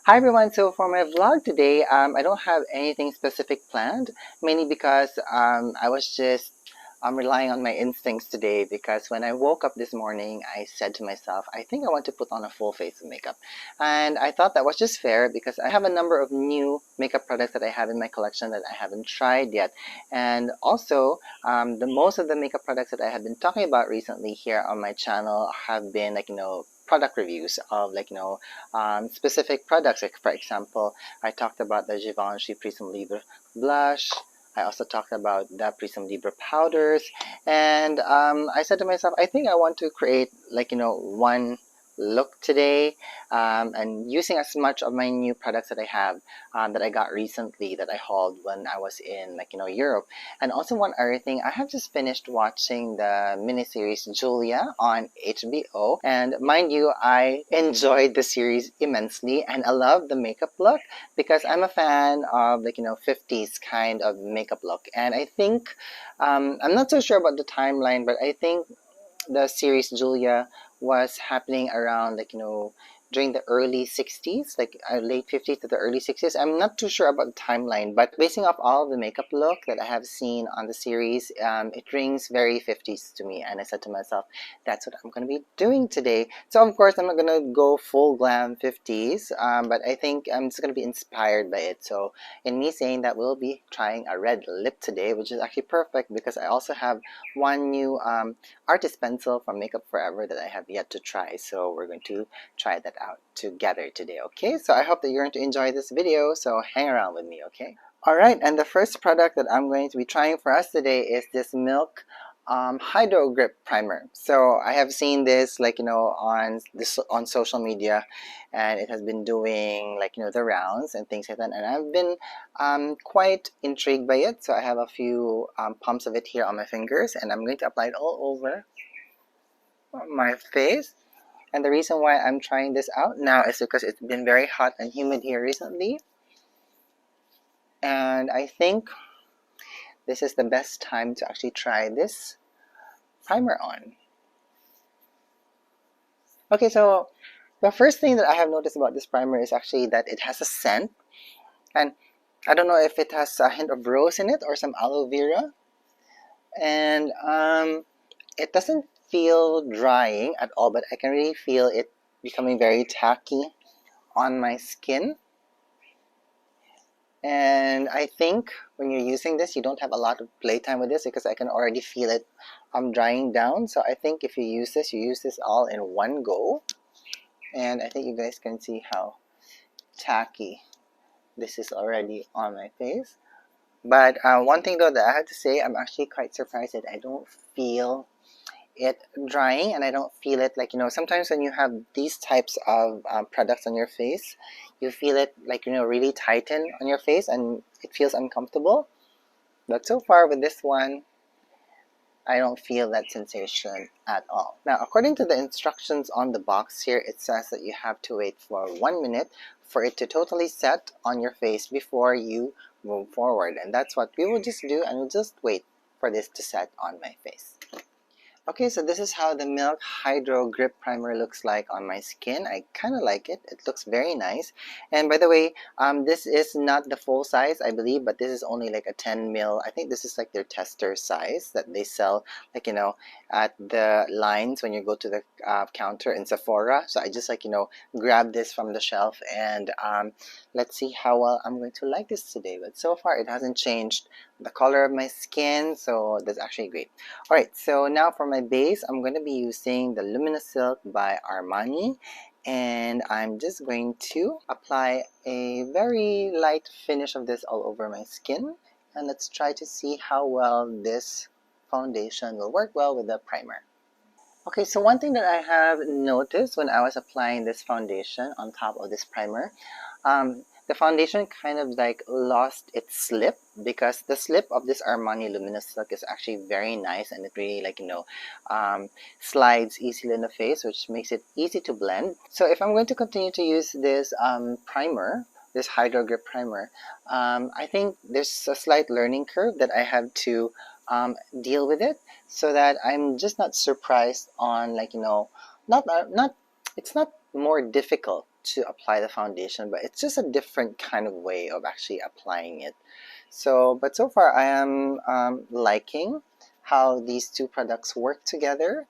Hi everyone, so for my vlog today, I don't have anything specific planned, mainly because I was just relying on my instincts today because when I woke up this morning, I said to myself, I think I want to put on a full face of makeup. And I thought that was just fair because I have a number of new makeup products that I have in my collection that I haven't tried yet. And also, most of the makeup products that I have been talking about recently here on my channel have been product reviews of specific products. Like for example, I talked about the Givenchy Prism Libre blush. I also talked about the Prism Libre powders, and I said to myself, I think I want to create one look today, and using as much of my new products that I have that I got recently that I hauled when I was in Europe. And also one other thing, I have just finished watching the miniseries Julia on HBO, and mind you, I enjoyed the series immensely, and I love the makeup look because I'm a fan of 50s kind of makeup look. And I think I'm not so sure about the timeline, but I think the series Julia was happening around during the early 60s, late 50s to the early 60s. I'm not too sure about the timeline, but basing off all of the makeup look that I have seen on the series, it rings very 50s to me. And I said to myself, that's what I'm going to be doing today. So of course I'm not going to go full glam 50s, but I think I'm just going to be inspired by it. So in me saying that, we'll be trying a red lip today, which is actually perfect because I also have one new artist pencil from Makeup Forever that I have yet to try. So we're going to try that out together today. Okay, so I hope that you're going to enjoy this video, so hang around with me. Okay, alright, and the first product that I'm going to be trying for us today is this Milk Hydro Grip Primer. So I have seen this on social media, and it has been doing the rounds and things like that, and I've been quite intrigued by it. So I have a few pumps of it here on my fingers, and I'm going to apply it all over my face. And the reason why I'm trying this out now is because it's been very hot and humid here recently, and I think this is the best time to actually try this primer on. Okay, so the first thing that I have noticed about this primer is actually that it has a scent, and I don't know if it has a hint of rose in it or some aloe vera, and it doesn't feel drying at all, but I can really feel it becoming very tacky on my skin. And I think when you're using this, you don't have a lot of playtime with this because I can already feel it drying down. So I think if you use this all in one go. And I think you guys can see how tacky this is already on my face. But one thing though that I have to say, I'm actually quite surprised that I don't feel it drying, and I don't feel it sometimes when you have these types of products on your face, you feel it really tighten on your face and it feels uncomfortable. But so far with this one, I don't feel that sensation at all. Now, according to the instructions on the box here, it says that you have to wait for 1 minute for it to totally set on your face before you move forward. And that's what we will just do, and we'll just wait for this to set on my face. Okay, so this is how the Milk Hydro Grip Primer looks like on my skin. I kind of like it. It looks very nice. And by the way, this is not the full size, I believe, but this is only like a 10 mil. I think this is like their tester size that they sell, at the lines when you go to the counter in Sephora. So I just grab this from the shelf, and let's see how well I'm going to like this today. But so far, it hasn't changed the color of my skin, so that's actually great. Alright, so now for my base, I'm going to be using the Luminous Silk by Armani, and I'm just going to apply a very light finish of this all over my skin, and let's try to see how well this foundation will work well with the primer. Okay, so one thing that I have noticed when I was applying this foundation on top of this primer, the foundation kind of lost its slip, because the slip of this Armani Luminous Silk is actually very nice, and it really slides easily in the face, which makes it easy to blend. So if I'm going to continue to use this primer, this Hydro Grip Primer, I think there's a slight learning curve that I have to deal with it, so that I'm just not surprised on not it's not more difficult to apply the foundation, but it's just a different kind of way of actually applying it. So, but so far I am liking how these two products work together,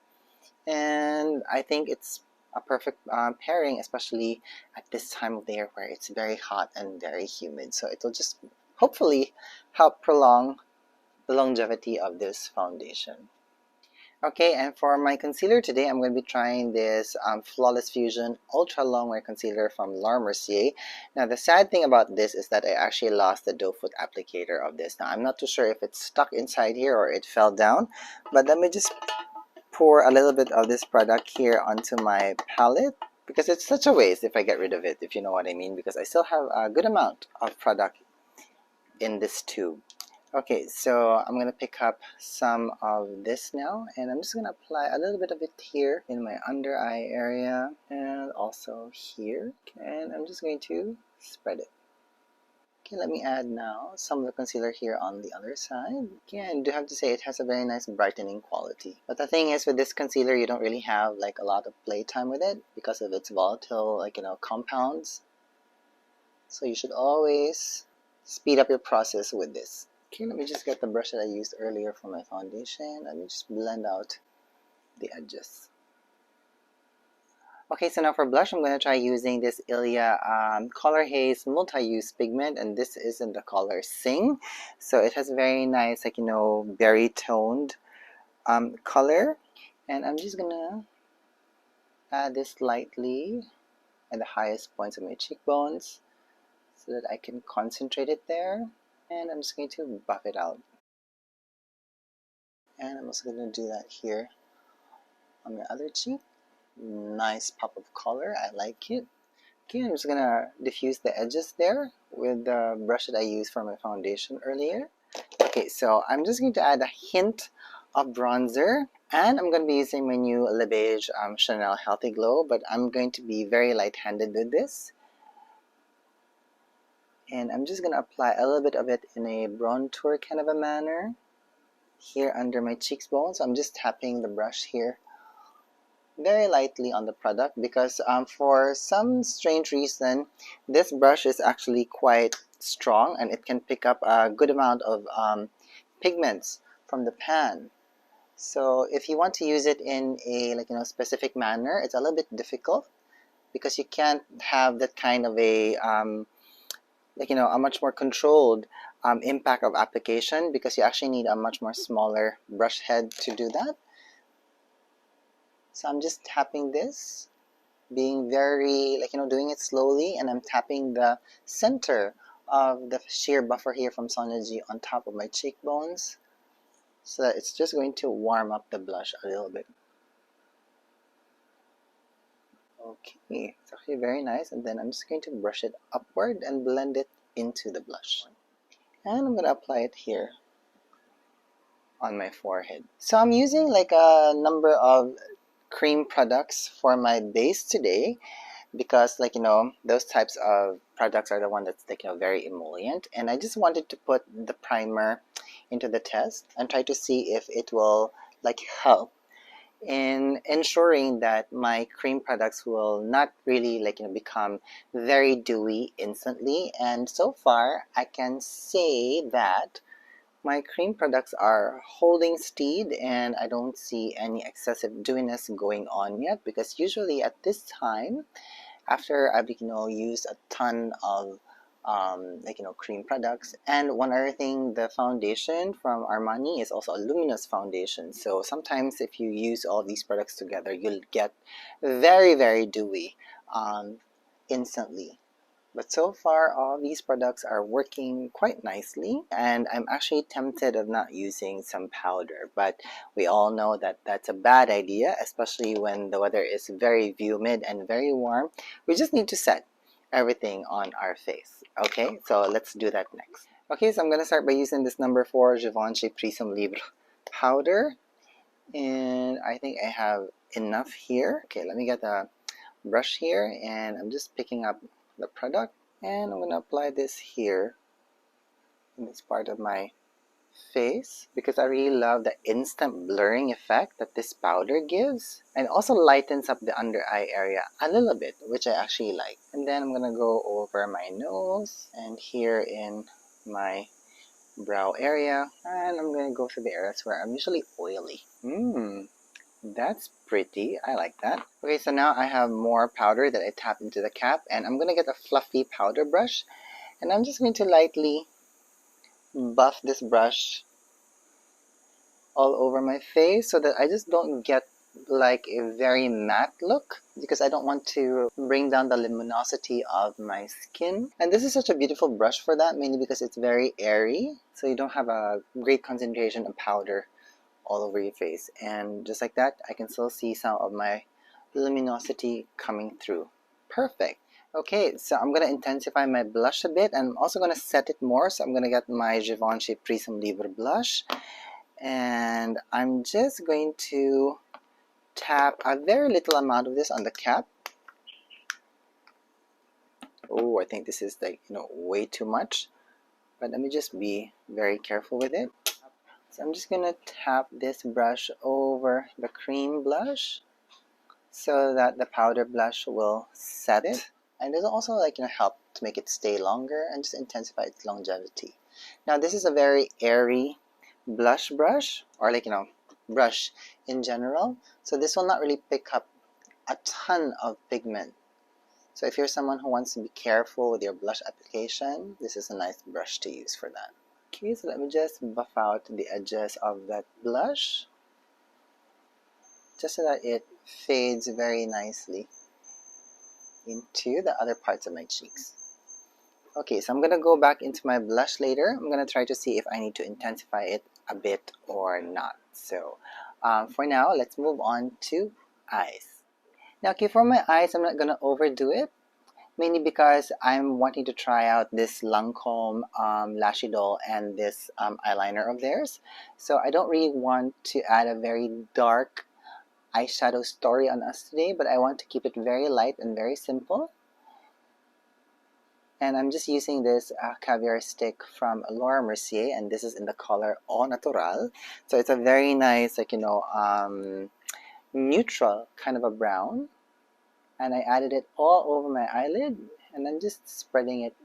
and I think it's a perfect pairing, especially at this time of the year where it's very hot and very humid. So it'll just hopefully help prolong the longevity of this foundation. Okay, and for my concealer today, I'm going to be trying this Flawless Fusion Ultra Longwear Concealer from Laura Mercier. Now, the sad thing about this is that I actually lost the doe foot applicator of this. Now, I'm not too sure if it's stuck inside here or it fell down, but let me just pour a little bit of this product here onto my palette, because it's such a waste if I get rid of it, if you know what I mean, because I still have a good amount of product in this tube. Okay, so I'm going to pick up some of this now, and I'm just going to apply a little bit of it here in my under eye area and also here, and I'm just going to spread it. Okay, let me add now some of the concealer here on the other side. Okay, I do have to say it has a very nice brightening quality. But the thing is, with this concealer, you don't really have like a lot of playtime with it because of its volatile, compounds. So you should always speed up your process with this. Okay, let me just get the brush that I used earlier for my foundation. Let me just blend out the edges. Okay, so now for blush, I'm going to try using this Ilia Color Haze Multi-Use Pigment, and this is in the color Sing. So it has a very nice, berry toned color. And I'm just going to add this lightly at the highest points of my cheekbones so that I can concentrate it there. And I'm just going to buff it out. And I'm also going to do that here on my other cheek. Nice pop of color, I like it. Okay, I'm just going to diffuse the edges there with the brush that I used for my foundation earlier. Okay, so I'm just going to add a hint of bronzer, and I'm going to be using my new Le Beige Chanel Healthy Glow, but I'm going to be very light-handed with this. And I'm just going to apply a little bit of it in a bronzer kind of a manner here under my cheekbones. So I'm just tapping the brush here very lightly on the product because for some strange reason this brush is actually quite strong and it can pick up a good amount of pigments from the pan. So if you want to use it in a specific manner, it's a little bit difficult because you can't have that kind of a a much more controlled impact of application, because you actually need a much more smaller brush head to do that. So I'm just tapping this, being very, doing it slowly, and I'm tapping the center of the sheer buffer here from Sonia G on top of my cheekbones, so that it's just going to warm up the blush a little bit. Okay, it's actually very nice, and then I'm just going to brush it upward and blend it into the blush. And I'm going to apply it here on my forehead. So I'm using a number of cream products for my base today because those types of products are the one that's very emollient, and I just wanted to put the primer into the test and try to see if it will help in ensuring that my cream products will not really become very dewy instantly. And so far I can say that my cream products are holding stead, and I don't see any excessive dewiness going on yet, because usually at this time, after I've used a ton of cream products, and one other thing, the foundation from Armani is also a luminous foundation. So sometimes if you use all these products together, you'll get very, very dewy instantly. But so far, all these products are working quite nicely, and I'm actually tempted of not using some powder, but we all know that that's a bad idea, especially when the weather is very humid and very warm. We just need to set everything on our face. Okay, so let's do that next. Okay, so I'm going to start by using this number 4 Givenchy Prisme Libre powder, and I think I have enough here. Okay, let me get the brush here, and I'm just picking up the product, and I'm going to apply this here in this part of my face because I really love the instant blurring effect that this powder gives, and also lightens up the under eye area a little bit, which I actually like. And then I'm gonna go over my nose and here in my brow area, and I'm gonna go through the areas where I'm usually oily. That's pretty. I like that. Okay, so now I have more powder that I tap into the cap, and I'm gonna get a fluffy powder brush, and I'm just going to lightly buff this brush all over my face so that I just don't get like a very matte look, because I don't want to bring down the luminosity of my skin. And this is such a beautiful brush for that, mainly because it's very airy, so you don't have a great concentration of powder all over your face. And just like that, I can still see some of my luminosity coming through. Perfect. Okay, so I'm going to intensify my blush a bit, and I'm also going to set it more. So I'm going to get my Givenchy Prism Libre blush, and I'm just going to tap a very little amount of this on the cap. Oh, I think this is like, way too much, but let me just be very careful with it. So I'm just gonna tap this brush over the cream blush so that the powder blush will set it, and it'll also like help to make it stay longer and just intensify its longevity. Now this is a very airy blush brush, or like brush in general, so this will not really pick up a ton of pigment. So if you're someone who wants to be careful with your blush application, this is a nice brush to use for that. Okay, so let me just buff out the edges of that blush, just so that it fades very nicely into the other parts of my cheeks. Okay, so I'm going to go back into my blush later. I'm going to try to see if I need to intensify it a bit or not. So for now, let's move on to eyes. Now, okay, for my eyes, I'm not going to overdo it, mainly because I'm wanting to try out this Lancome Lashy Doll and this eyeliner of theirs. So I don't really want to add a very dark eyeshadow story on us today, but I want to keep it very light and very simple. And I'm just using this caviar stick from Laura Mercier, and this is in the color Au Natural. So it's a very nice, like, neutral kind of a brown. And I added it all over my eyelid, and I'm just spreading it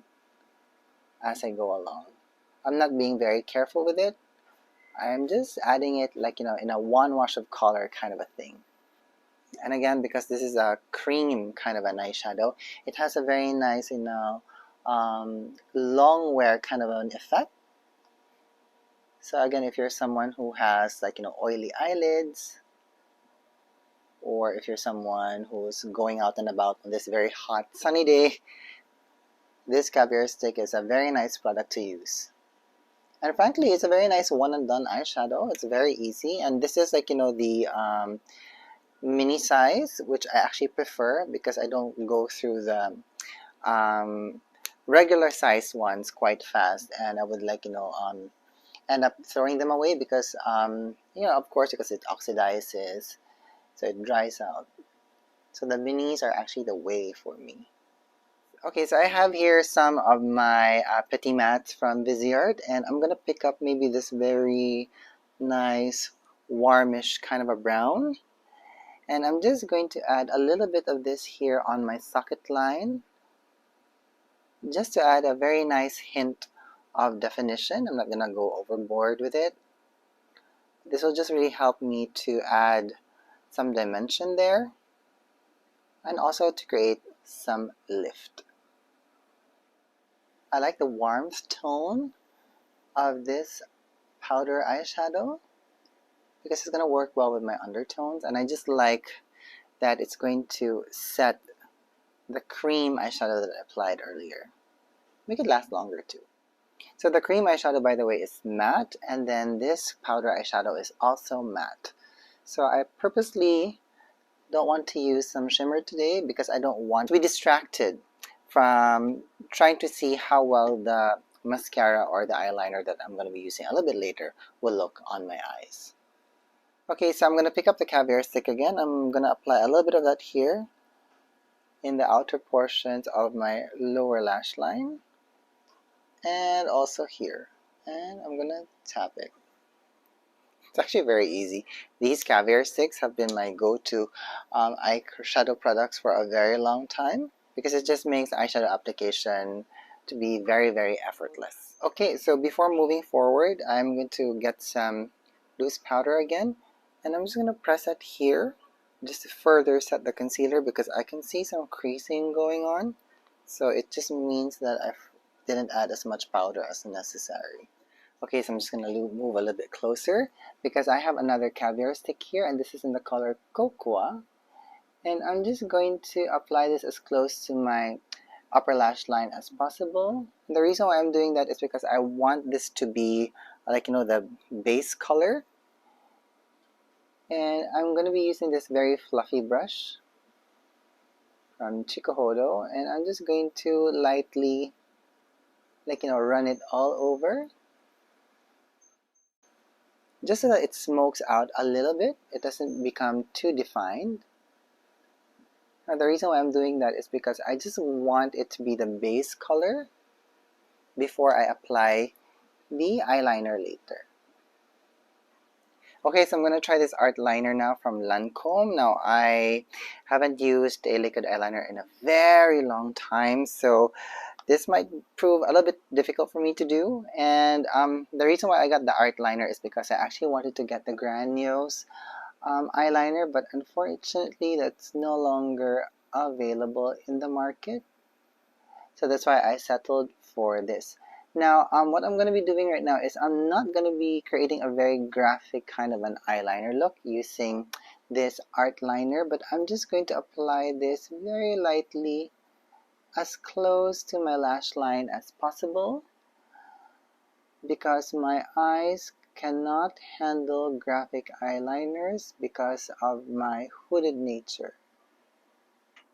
as I go along. I'm not being very careful with it. I'm just adding it like, in a one wash of color kind of a thing. And again, because this is a cream kind of an eyeshadow, it has a very nice, long wear kind of an effect. So again, if you're someone who has like, oily eyelids, or if you're someone who's going out and about on this very hot sunny day, this caviar stick is a very nice product to use. And frankly, it's a very nice one and done eyeshadow. It's very easy, and this is like, the mini size, which I actually prefer because I don't go through the regular size ones quite fast, and I would like, end up throwing them away because of course, because it oxidizes, so it dries out. So the minis are actually the way for me. Okay, so I have here some of my Petit Mats from Viseart, and I'm gonna pick up maybe this very nice warmish kind of a brown, and I'm just going to add a little bit of this here on my socket line, just to add a very nice hint of definition. I'm not gonna go overboard with it. This will just really help me to add some dimension there, and also to create some lift. I like the warmth tone of this powder eyeshadow because it's going to work well with my undertones, and I just like that it's going to set the cream eyeshadow that I applied earlier. Make it last longer too. So the cream eyeshadow, by the way, is matte, and then this powder eyeshadow is also matte. So I purposely don't want to use some shimmer today because I don't want to be distracted from trying to see how well the mascara or the eyeliner that I'm going to be using a little bit later will look on my eyes. Okay, so I'm going to pick up the caviar stick again. I'm going to apply a little bit of that here in the outer portions of my lower lash line, and also here. and I'm gonna tap it. It's actually very easy. These caviar sticks have been my go-to eyeshadow products for a very long time because it just makes eyeshadow application to be very, very effortless. Okay, so before moving forward, I'm going to get some loose powder again, and I'm just going to press it here just to further set the concealer because I can see some creasing going on. So it just means that I didn't add as much powder as necessary. Okay, so I'm just going to move a little bit closer because I have another caviar stick here, and this is in the color Cocoa. And I'm just going to apply this as close to my upper lash line as possible. And the reason why I'm doing that is because I want this to be like, the base color. And I'm going to be using this very fluffy brush from Chikuhodo, and I'm just going to lightly run it all over just so that it smokes out a little bit. It doesn't become too defined. Now the reason why I'm doing that is because I just want it to be the base color before I apply the eyeliner later. Okay, so I'm going to try this art liner now from Lancome. Now I haven't used a liquid eyeliner in a very long time, so this might prove a little bit difficult for me to do. And the reason why I got the art liner is because I actually wanted to get the Grandiose eyeliner, but unfortunately that's no longer available in the market. So that's why I settled for this. Now, what I'm going to be doing right now is I'm not going to be creating a very graphic kind of an eyeliner look using this art liner, but I'm just going to apply this very lightly as close to my lash line as possible because my eyes cannot handle graphic eyeliners because of my hooded nature.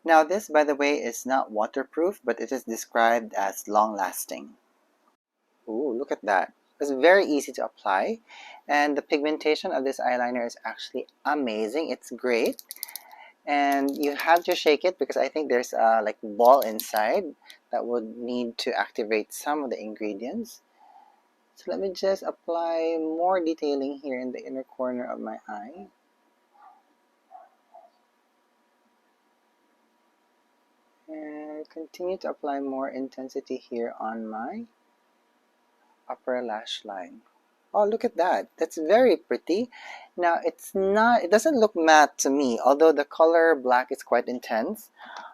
Now this, by the way, is not waterproof, but it is described as long-lasting. Ooh, look at that. It's very easy to apply, and the pigmentation of this eyeliner is actually amazing. It's great, and you have to shake it because I think there's a ball inside that would need to activate some of the ingredients. So let me just apply more detailing here in the inner corner of my eye. And continue to apply more intensity here on my upper lash line. Oh, look at that. That's very pretty. Now, it doesn't look matte to me, although the color black is quite intense.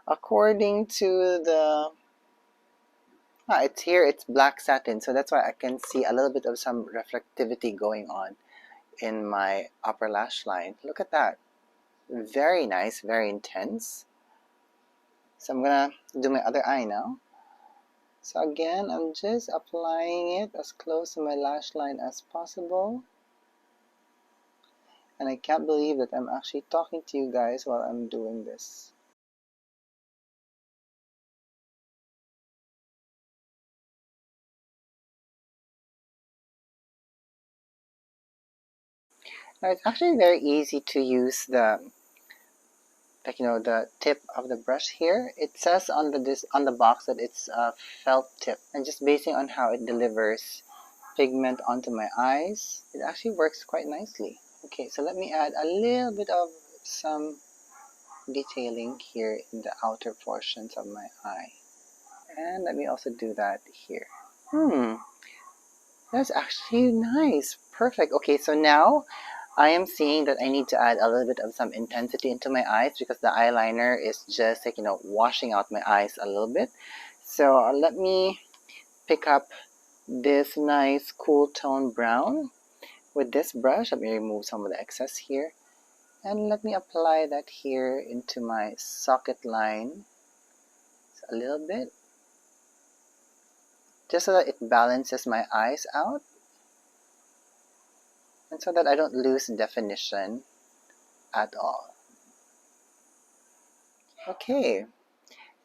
According to the it's black satin, so that's why I can see a little bit of some reflectivity going on in my upper lash line. Look at that. Very nice, very intense. So I'm gonna do my other eye now. So again, I'm just applying it as close to my lash line as possible. And I can't believe that I'm actually talking to you guys while I'm doing this. Now it's actually very easy to use the the tip of the brush here. It says on the box that it's a felt tip, and just basing on how it delivers pigment onto my eyes, it actually works quite nicely. Okay, so let me add a little bit of some detailing here in the outer portions of my eye, and let me also do that here. That's actually nice. Perfect. Okay, so now I am seeing that I need to add a little bit of some intensity into my eyes because the eyeliner is just washing out my eyes a little bit. So let me pick up this nice cool tone brown with this brush. Let me remove some of the excess here, and let me apply that here into my socket line a little bit, just so that it balances my eyes out and so that I don't lose definition at all. Okay,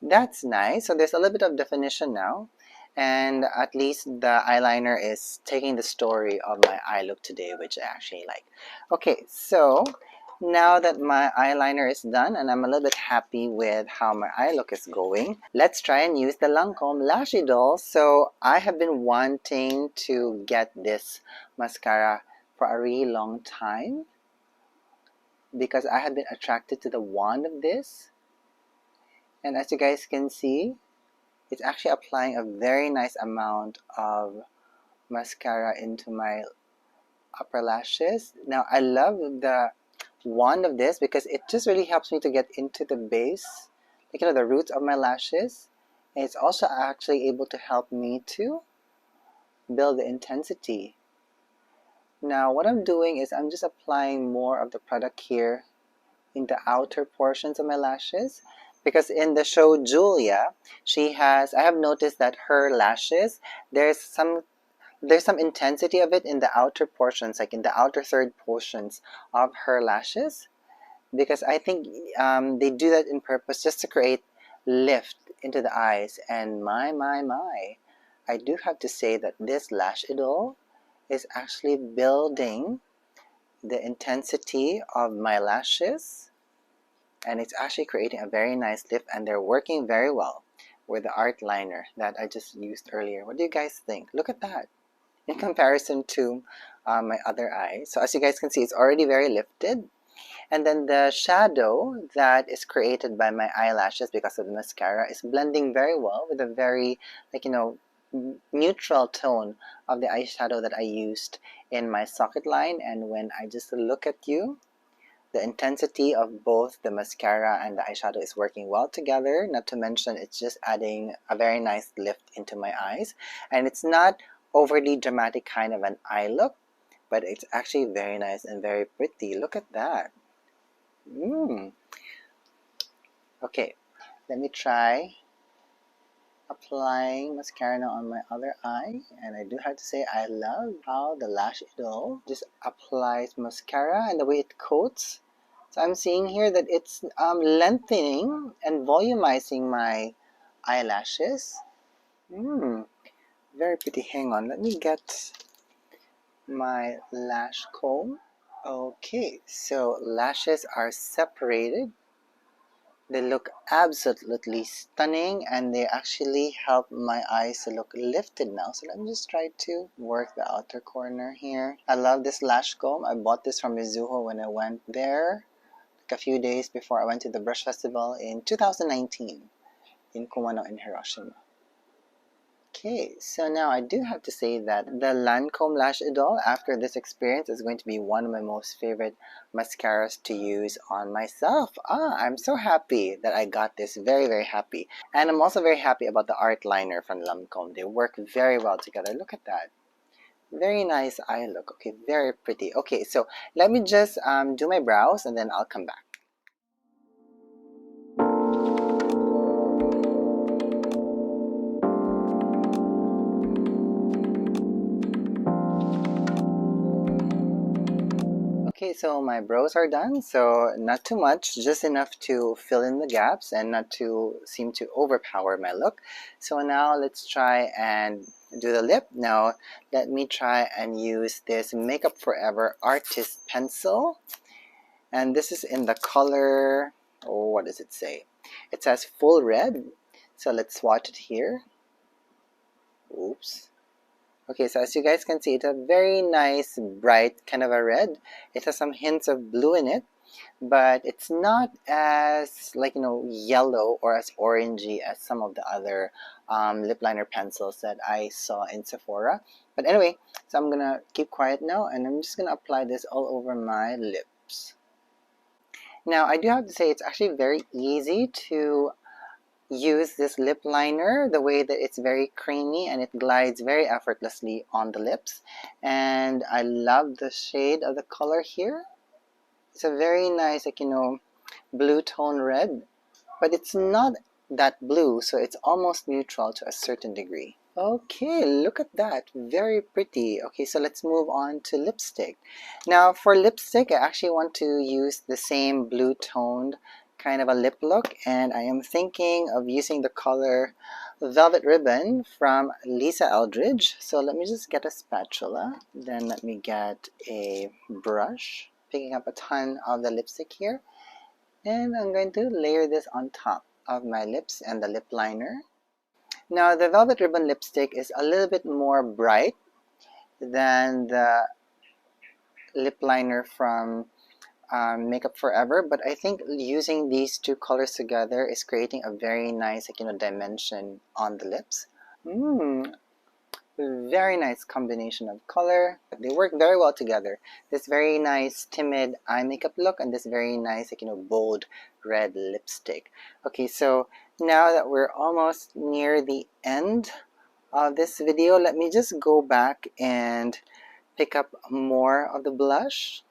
that's nice. So there's a little bit of definition now, and at least the eyeliner is taking the story of my eye look today, which I actually like. Okay, so Now that my eyeliner is done and I'm a little bit happy with how my eye look is going, let's try and use the Lancome Lash Idol. So I have been wanting to get this mascara for a really long time because I have been attracted to the wand of this. And as you guys can see, it's actually applying a very nice amount of mascara into my upper lashes. Now I love the wand of this because it just really helps me to get into the base, like the roots of my lashes. And it's also actually able to help me to build the intensity. Now what I'm doing is I'm just applying more of the product here in the outer portions of my lashes, because in the show Julia, I have noticed that her lashes, there's some intensity of it in the outer portions, like in the outer third portions of her lashes, because I think they do that in purpose just to create lift into the eyes. And my, I do have to say that this lash idol is actually building the intensity of my lashes, and it's actually creating a very nice lift, and they're working very well with the art liner that I just used earlier. What do you guys think? Look at that in comparison to my other eye. So as you guys can see, it's already very lifted. And then the shadow that is created by my eyelashes because of the mascara is blending very well with a very, neutral tone of the eyeshadow that I used in my socket line. And when I just look at you, the intensity of both the mascara and the eyeshadow is working well together. Not to mention, it's just adding a very nice lift into my eyes. And it's not overly dramatic kind of an eye look, but it's actually very nice and very pretty. Look at that. Okay, let me try applying mascara now on my other eye. And I do have to say, I love how the lash idol just applies mascara and the way it coats. So I'm seeing here that it's lengthening and volumizing my eyelashes. Very pretty. Hang on, let me get my lash comb. Okay, so lashes are separated. They look absolutely stunning, and they actually help my eyes to look lifted now. So let me just try to work the outer corner here. I love this lash comb. I bought this from Mizuho when I went there a few days before I went to the Brush Festival in 2019 in Kumano in Hiroshima. Okay, so now I do have to say that the Lancome Lash Idol, after this experience, is going to be one of my most favorite mascaras to use on myself. I'm so happy that I got this. Very, very happy. And I'm also very happy about the art liner from Lancome. They work very well together. Look at that. Very nice eye look. Okay, very pretty. Okay, so let me just do my brows and then I'll come back. Okay, so my brows are done, so not too much, just enough to fill in the gaps and not to seem to overpower my look. So now let's try and do the lip. Now let me try and use this Makeup Forever Artist Pencil. And this is in the color, what does it say? It says Full Red. So let's swatch it here. Oops. Okay, so as you guys can see, it's a very nice, bright kind of a red. It has some hints of blue in it, but it's not as yellow or as orangey as some of the other lip liner pencils that I saw in Sephora. But anyway, so I'm gonna keep quiet now, and I'm just gonna apply this all over my lips. Now, I do have to say, it's actually very easy to use this lip liner, the way that it's very creamy and it glides very effortlessly on the lips. And I love the shade of the color here. It's a very nice, blue tone red, but it's not that blue, so it's almost neutral to a certain degree. Okay, look at that. Very pretty. Okay, so let's move on to lipstick. Now for lipstick, I actually want to use the same blue toned kind of a lip look, and I am thinking of using the color Velvet Ribbon from Lisa Eldridge. So let me just get a spatula, then let me get a brush. picking up a ton of the lipstick here, and I'm going to layer this on top of my lips and the lip liner. Now the Velvet Ribbon lipstick is a little bit more bright than the lip liner from Makeup Forever, but I think using these two colors together is creating a very nice, dimension on the lips. Very nice combination of color. They work very well together. This very nice timid eye makeup look and this very nice, bold red lipstick. Okay, so now that we're almost near the end of this video, let me just go back and pick up more of the blush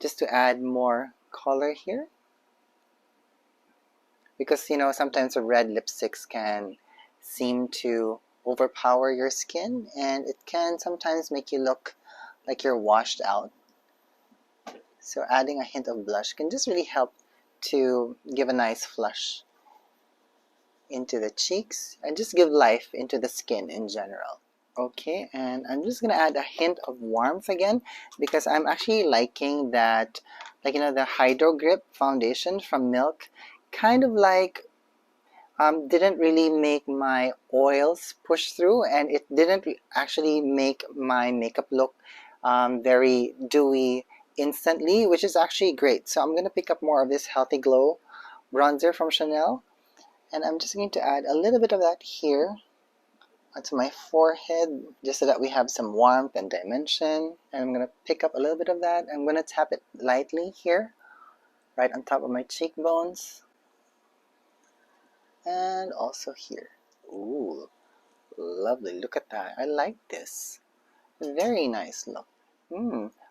just to add more color here, because sometimes the red lipsticks can seem to overpower your skin and it can sometimes make you look like you're washed out. So adding a hint of blush can just really help to give a nice flush into the cheeks and just give life into the skin in general. Okay, and I'm just gonna add a hint of warmth again because I'm actually liking that, the Hydro Grip foundation from Milk kind of didn't really make my oils push through, and it didn't actually make my makeup look very dewy instantly, which is actually great. So I'm going to pick up more of this Healthy Glow bronzer from Chanel, and I'm just going to add a little bit of that here onto my forehead just so that we have some warmth and dimension. And I'm going to pick up a little bit of that. I'm going to tap it lightly here right on top of my cheekbones. And also here. Ooh, lovely. Look at that. I like this. Very nice look.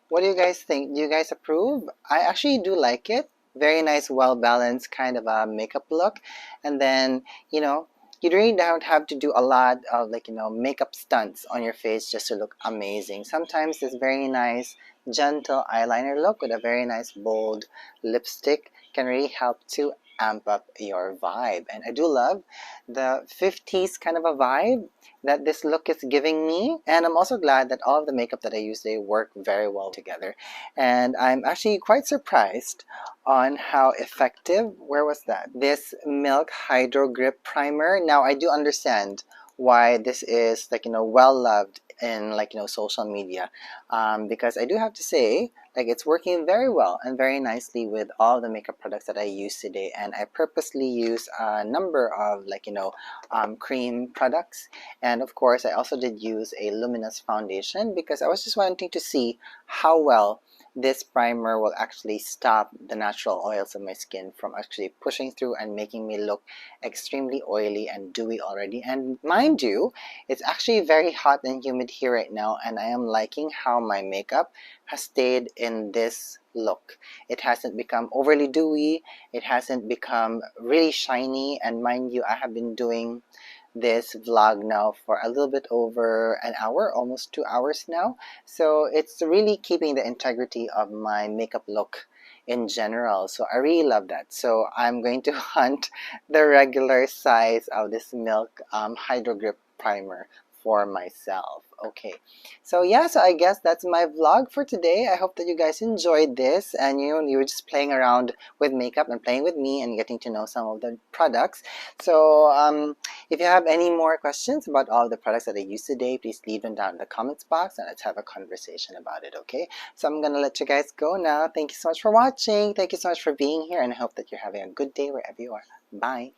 What do you guys think? Do you guys approve? I actually do like it. Very nice, well-balanced kind of a makeup look. And then, you really don't have to do a lot of makeup stunts on your face just to look amazing. Sometimes this very nice, gentle eyeliner look with a very nice, bold lipstick can really help to amp up your vibe. And I do love the 50s kind of a vibe that this look is giving me, and I'm also glad that all of the makeup that I use today work very well together. And I'm actually quite surprised on how effective, where was that? This Milk Hydro Grip Primer. Now I do understand why this is well loved in social media, because I do have to say it's working very well and very nicely with all the makeup products that I use today. And I purposely use a number of cream products, and of course I also did use a luminous foundation because I was just wanting to see how well this primer will actually stop the natural oils of my skin from actually pushing through and making me look extremely oily and dewy already. And mind you, it's actually very hot and humid here right now, and I am liking how my makeup has stayed in this look. It hasn't become overly dewy, it hasn't become really shiny, and mind you, I have been doing this vlog now for a little bit over an hour, almost 2 hours now. So it's really keeping the integrity of my makeup look in general. So I really love that. So I'm going to hunt the regular size of this Milk Hydro Grip Primer for myself. Okay, so yeah, so I guess that's my vlog for today. I hope that you guys enjoyed this, and you were just playing around with makeup and playing with me and getting to know some of the products. So if you have any more questions about all the products that I used today, please leave them down in the comments box and let's have a conversation about it. Okay, so I'm gonna let you guys go now. Thank you so much for watching. Thank you so much for being here, and I hope that you're having a good day wherever you are. Bye.